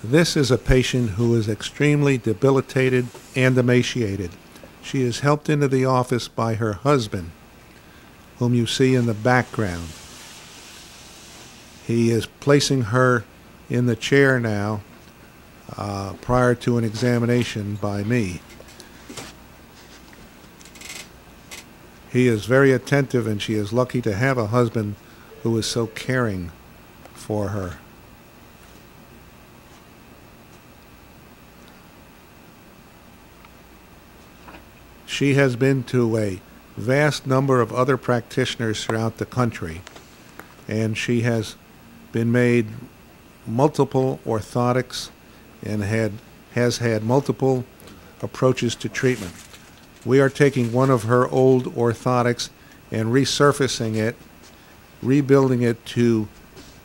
This is a patient who is extremely debilitated and emaciated. She is helped into the office by her husband, whom you see in the background. He is placing her in the chair now prior to an examination by me. He is very attentive, and she is lucky to have a husband who is so caring for her. She has been to a vast number of other practitioners throughout the country, and she has been made multiple orthotics and has had multiple approaches to treatment. We are taking one of her old orthotics and resurfacing it, rebuilding it to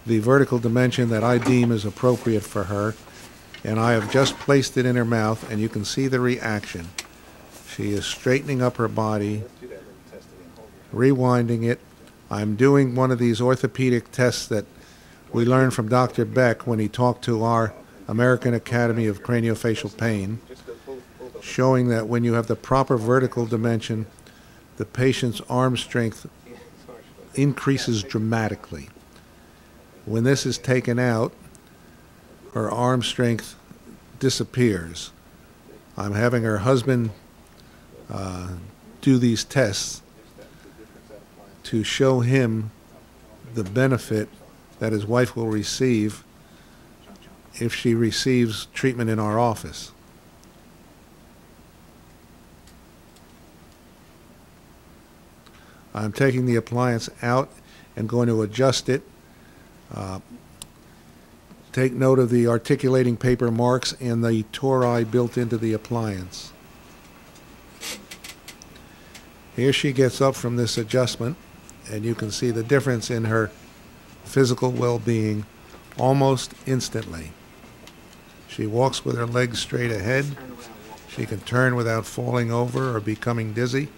the vertical dimension that I deem is appropriate for her, and I have just placed it in her mouth, and you can see the reaction. She is straightening up her body, rewinding it. I'm doing one of these orthopedic tests that we learned from Dr. Beck when he talked to our American Academy of Craniofacial Pain, showing that when you have the proper vertical dimension, the patient's arm strength increases dramatically. When this is taken out, her arm strength disappears. I'm having her husband do these tests to show him the benefit that his wife will receive if she receives treatment in our office. I'm taking the appliance out and going to adjust it. Take note of the articulating paper marks and the tori built into the appliance. Here she gets up from this adjustment, and you can see the difference in her physical well-being almost instantly. She walks with her legs straight ahead. She can turn without falling over or becoming dizzy.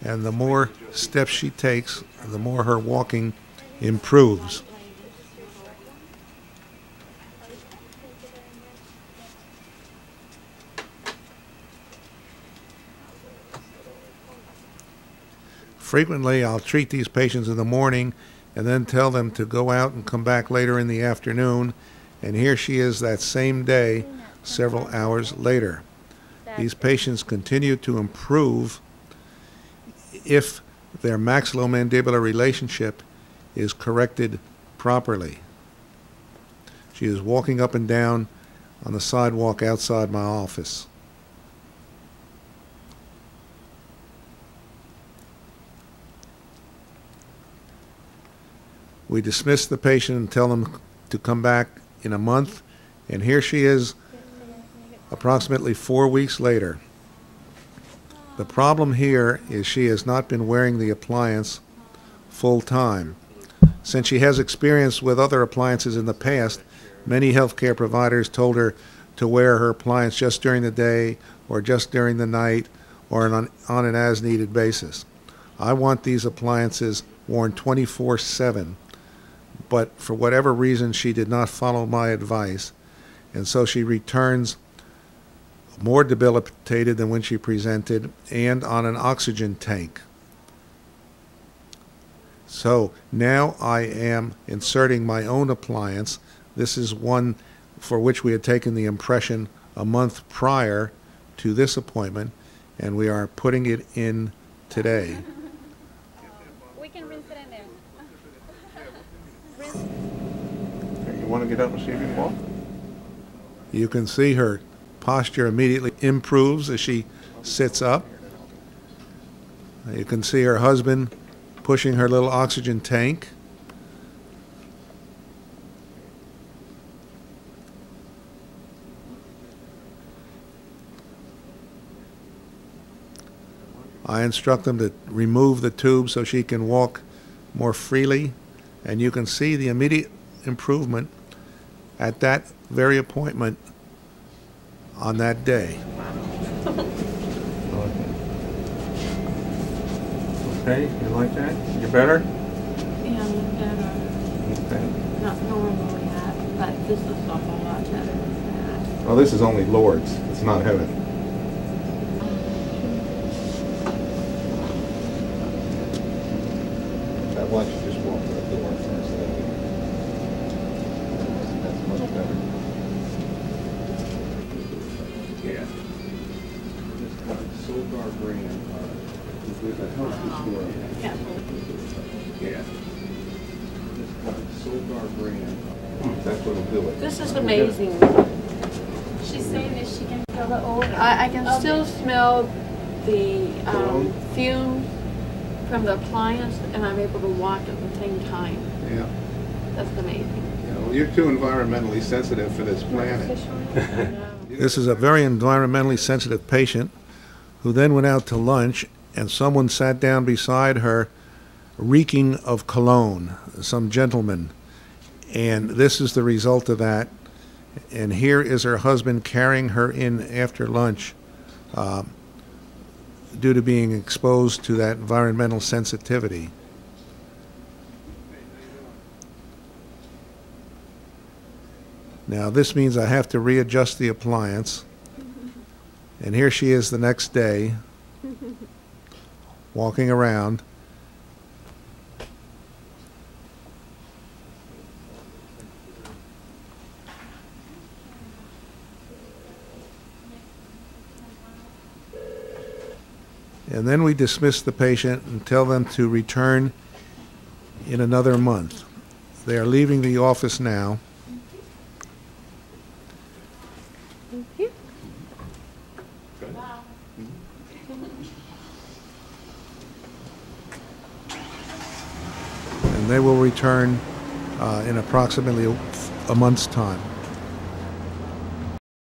And the more steps she takes, the more her walking improves. Frequently, I'll treat these patients in the morning and then tell them to go out and come back later in the afternoon. And here she is that same day, several hours later. These patients continue to improve if their maxillomandibular relationship is corrected properly. She is walking up and down on the sidewalk outside my office. We dismiss the patient and tell them to come back in a month, and here she is approximately 4 weeks later. The problem here is she has not been wearing the appliance full time. Since she has experience with other appliances in the past, many healthcare providers told her to wear her appliance just during the day or just during the night or on an as-needed basis. I want these appliances worn 24/7. But for whatever reason, she did not follow my advice, and so she returns more debilitated than when she presented and on an oxygen tank. So now I am inserting my own appliance. This is one for which we had taken the impression a month prior to this appointment, and we are putting it in today. We can rinse it in there. You want to get up and see before? You can see her posture immediately improves as she sits up. You can see her husband pushing her little oxygen tank. I instruct them to remove the tube so she can walk more freely, and you can see the immediate improvement at that very appointment on that day. Okay, you like that? You better? Yeah, I'm better. Okay. Not normal yet. But this looks a whole lot better than that. Well, this is only Lourdes. It's not heaven. Why don't you just walk to the door first? That's much better. Yeah. Solgar brand. There's a health store. Yeah. Yeah. Solgar brand. That's what'll do it. This is amazing. She's saying that she can feel the odor. I can of still it. smell the Cologne? fume from the appliance, and I'm able to walk at the same time. Yeah. That's amazing. Yeah, well, you're too environmentally sensitive for this planet. I know. This is a very environmentally sensitive patient who then went out to lunch and someone sat down beside her reeking of cologne, some gentleman. And this is the result of that. And here is her husband carrying her in after lunch due to being exposed to that environmental sensitivity. Now this means I have to readjust the appliance. And here she is the next day, walking around. And then we dismiss the patient and tell them to return in another month. They are leaving the office now. Thank you. And they will return in approximately a month's time.